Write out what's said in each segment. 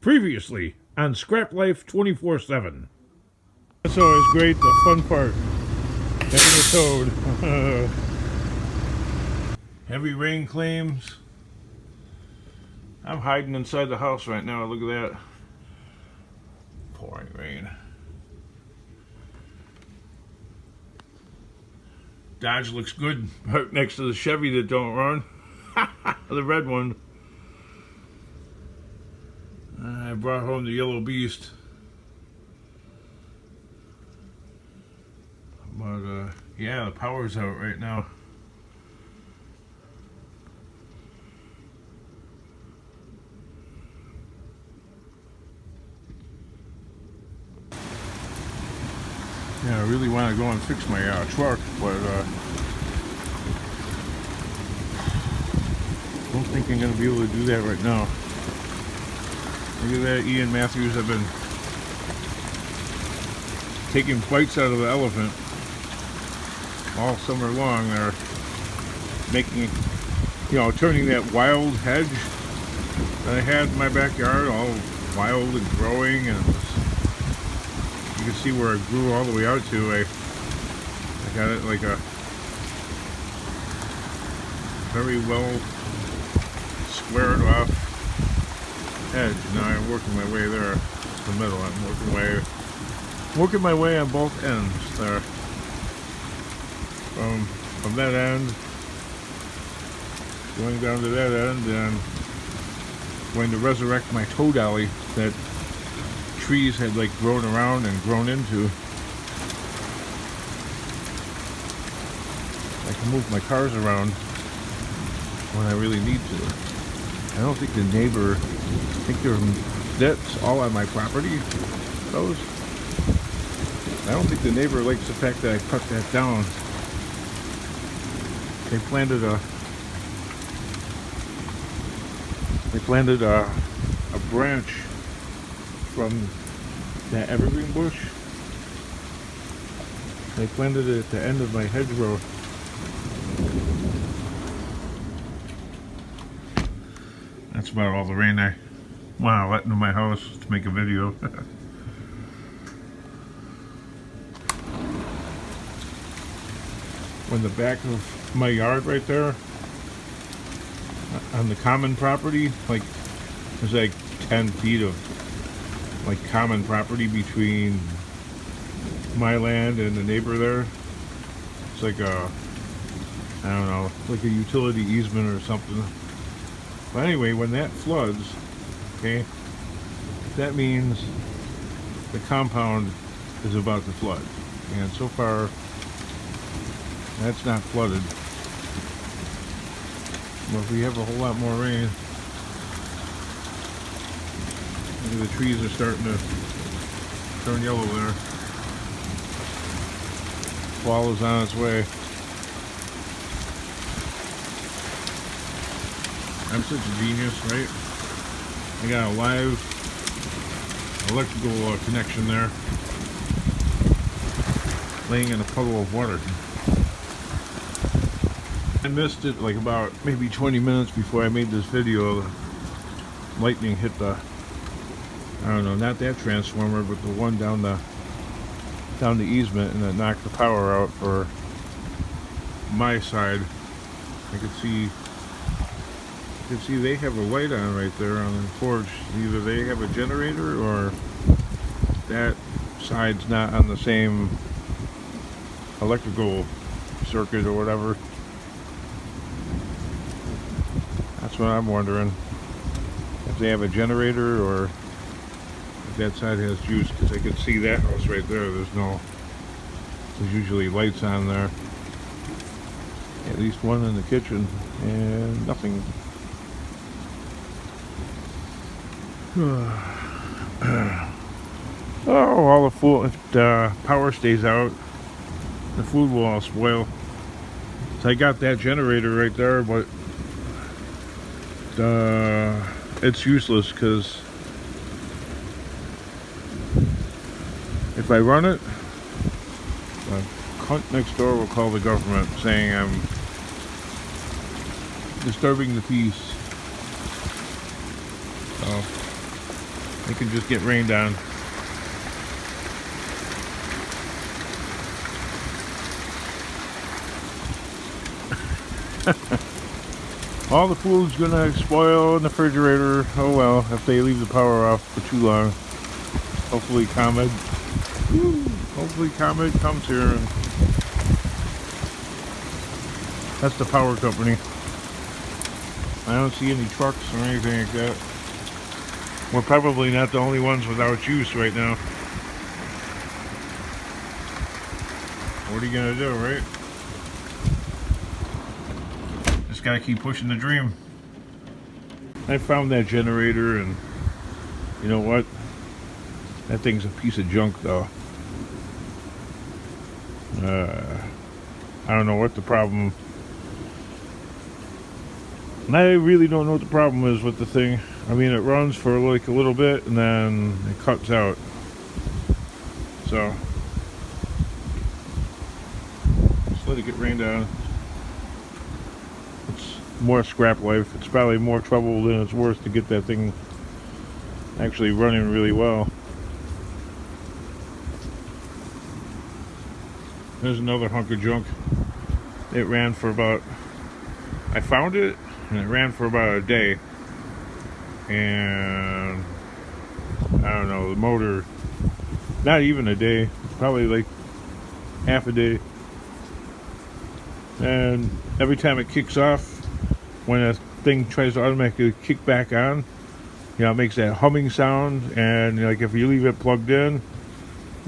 Previously on Scrap Life 24/7. That's always great, the fun part. Having a toad. Heavy rain claims. I'm hiding inside the house right now. Look at that. Pouring rain. Dodge looks good right next to the Chevy that don't run. The red one. I brought home the yellow beast. But yeah, the power's out right now. Yeah, I really want to go and fix my truck, but don't think I'm going to be able to do that right now. Look at that, Ian Matthews. I've been taking bites out of the elephant all summer long. They're making, turning that wild hedge that I had in my backyard all wild and growing, and you can see where it grew all the way out to. I got it like a very well squared off edge. Now I'm working my way there. It's the middle. I'm working my way on both ends there. From that end, going down to that end, and going to resurrect my toad alley that trees had like grown around and grown into. I can move my cars around when I really need to. I don't think the neighbor, that's all on my property, those. I don't think the neighbor likes the fact that I cut that down. They planted a branch from that evergreen bush. They planted it at the end of my hedgerow. That's about all the rain I want to let into my house to make a video. On the back of my yard right there, on the common property, like there's like 10 feet of like common property between my land and the neighbor there. It's like a, I don't know, like a utility easement or something. But anyway, when that floods, okay, that means the compound is about to flood. And so far, that's not flooded. But if we have a whole lot more rain, maybe the trees are starting to turn yellow there. Fall is on its way. I'm such a genius, right? I got a live electrical connection there, laying in a puddle of water. I missed it like about maybe 20 minutes before I made this video. Lightning hit the, I don't know, not that transformer, but the one down the easement, and it knocked the power out for my side. I could see they have a light on right there on the porch. Either they have a generator or that side's not on the same electrical circuit or whatever. That's what I'm wondering. If they have a generator or if that side has juice, because I could see that house right there. There's usually lights on there. At least one in the kitchen and nothing. Oh, all the food, if the power stays out, the food will all spoil. So I got that generator right there, but it's useless because if I run it, the cunt next door will call the government saying I'm disturbing the peace. So They can just get rained on. All the food's gonna spoil in the refrigerator. Oh well, if they leave the power off for too long. Hopefully ComEd comes here, and that's the power company. I don't see any trucks or anything like that. We're probably not the only ones without juice right now. What are you gonna do, right? Just gotta keep pushing the dream. I found that generator, and you know what? That thing's a piece of junk, though. I don't know what the problem. I really don't know what the problem is with the thing. I mean, it runs for like a little bit and then it cuts out. So just let it get rained down. It's more scrap life. It's probably more trouble than it's worth to get that thing actually running really well. There's another hunk of junk. It ran for about, I found it and it ran for about a day. And I don't know, the motor, not even a day, probably like half a day. And every time it kicks off, when a thing tries to automatically kick back on, you know, it makes that humming sound. And like if you leave it plugged in,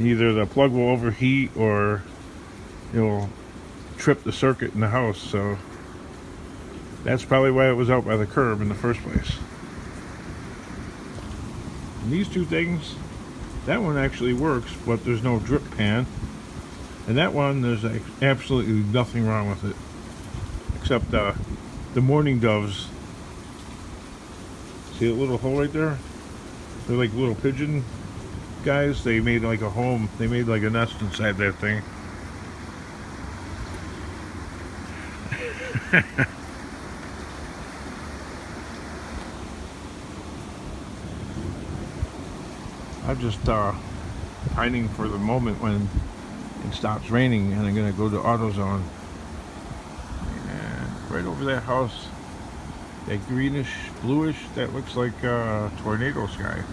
either the plug will overheat or it'll trip the circuit in the house. So that's probably why it was out by the curb in the first place. And these two things, that one actually works, but there's no drip pan. And that one, there's absolutely nothing wrong with it, except the mourning doves. See that little hole right there? They're like little pigeon guys. They made like a home. They made like a nest inside that thing. I'm just pining for the moment when it stops raining and I'm gonna go to AutoZone. And right over that house, that greenish, bluish, that looks like tornado sky.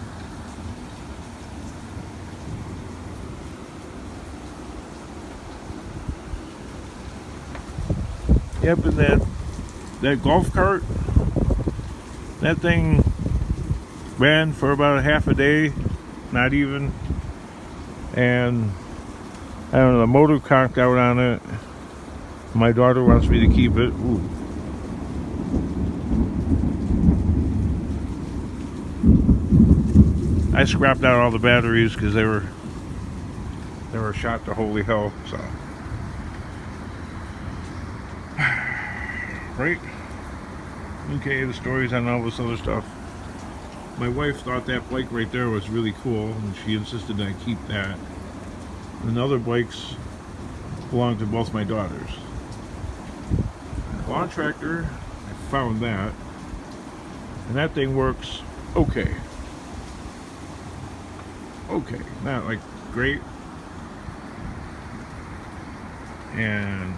Yep, and that golf cart, that thing ran for about a half a day, not even. And I don't know, the motor conked out on it. My daughter wants me to keep it. Ooh. I scrapped out all the batteries because they were shot to holy hell. So, right? Okay, the stories on all this other stuff. My wife thought that bike right there was really cool, and she insisted that I keep that. And the other bikes belong to both my daughters. Lawn tractor, I found that, and that thing works okay. Okay, not like great. And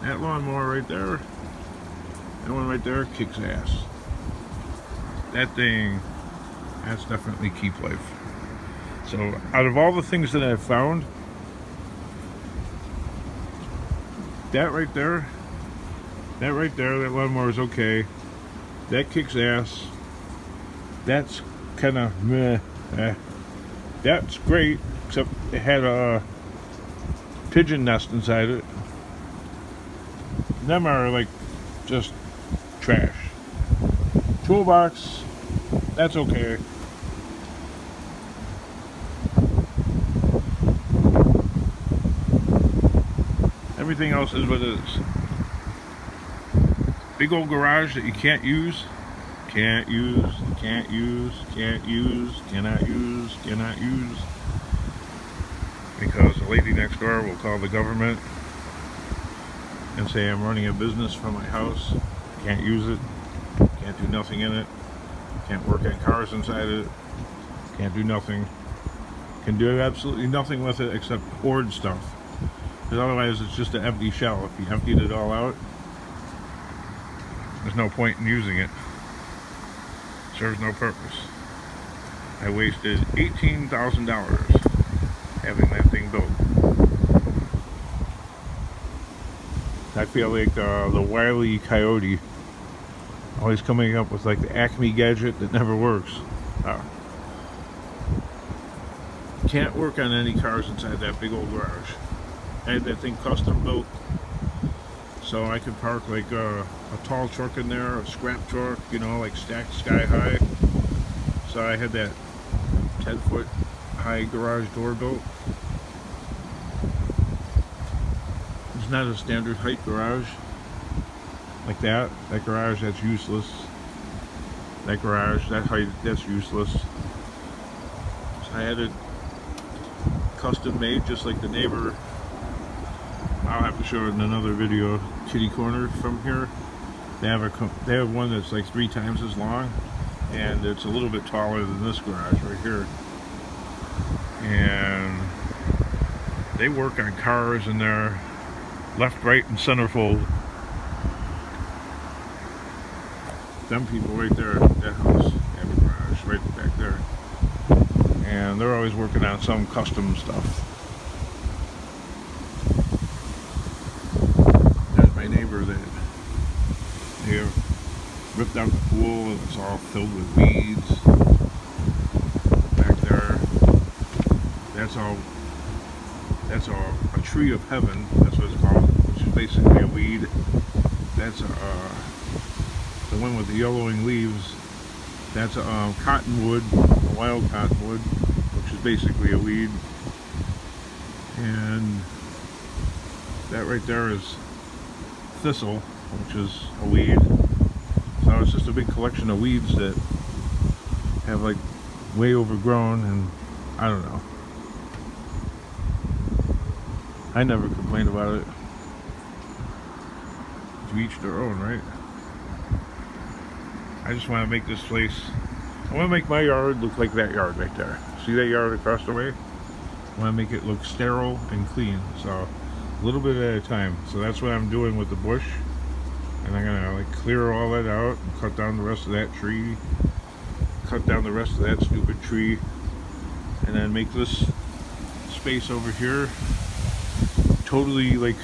that lawnmower right there, that one right there kicks ass. That thing, that's definitely keep life. So out of all the things that I've found, that right there, that lawnmower is okay. That kicks ass. That's kind of meh. That's great, except it had a pigeon nest inside it. Them are like just trash. Toolbox, that's okay. Everything else is what it is. Big old garage that you can't use, cannot use, because the lady next door will call the government and say I'm running a business from my house. Can't use it, can't do nothing in it, Can't work on cars inside it. Can't do nothing. Can do absolutely nothing with it except hoard stuff. Because otherwise it's just an empty shell. If you emptied it all out, there's no point in using it. Serves no purpose. I wasted $18,000 having that thing built. I feel like the Wile E. Coyote, always coming up with like the Acme gadget that never works. Can't work on any cars inside that big old garage. I had that thing custom built so I could park like a tall truck in there, a scrap truck, you know, like stacked sky high. So I had that 10-foot high garage door built. It's not a standard height garage like that. That garage, that's useless. That garage, that height, that's useless. So I had it custom made just like the neighbor. I'll have to show it in another video. Kitty corner from here. They have one that's like 3 times as long, and it's a little bit taller than this garage right here. And they work on cars in there, left, right, and centerfold. Them people right there, that house, they have a garage right back there. And they're always working on some custom stuff. There's my neighbor that they have ripped out the pool and it's all filled with weeds back there. That's all a tree of heaven, that's what it's called, which is basically a weed. That's the one with the yellowing leaves. That's cottonwood, a wild cottonwood, which is basically a weed. And that right there is thistle, which is a weed. So it's just a big collection of weeds that have like way overgrown, and I don't know. I never complained about it. To each their own, right? I just want to make this place, I want to make my yard look like that yard right there. See that yard across the way? I want to make it look sterile and clean. So a little bit at a time. So that's what I'm doing with the bush. And I'm going to like clear all that out and cut down the rest of that tree. Cut down the rest of that stupid tree. And then make this space over here totally like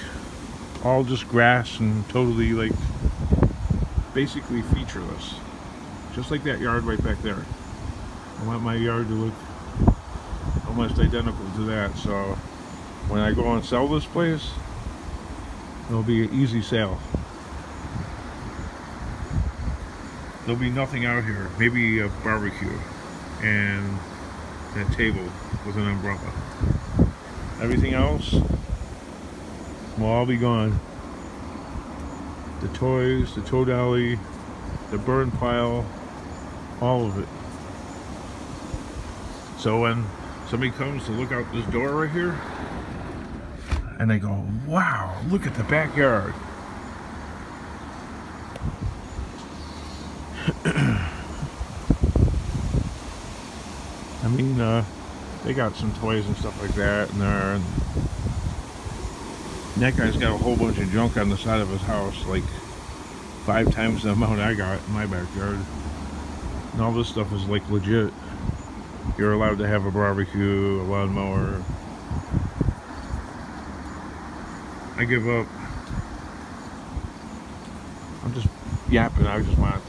all just grass and totally like basically featureless. Just like that yard right back there. I want my yard to look almost identical to that, so when I go and sell this place, it'll be an easy sale. There'll be nothing out here. Maybe a barbecue and that table with an umbrella. Everything else will all be gone. The toys, the tow dolly, the burn pile, all of it. So when somebody comes to look out this door right here, and they go, wow, look at the backyard. I mean, they got some toys and stuff like that in there, and that guy's got a whole bunch of junk on the side of his house, like 5 times the amount I got in my backyard. And all this stuff is like legit. You're allowed to have a barbecue, a lawnmower. I give up. I'm just yapping. I just want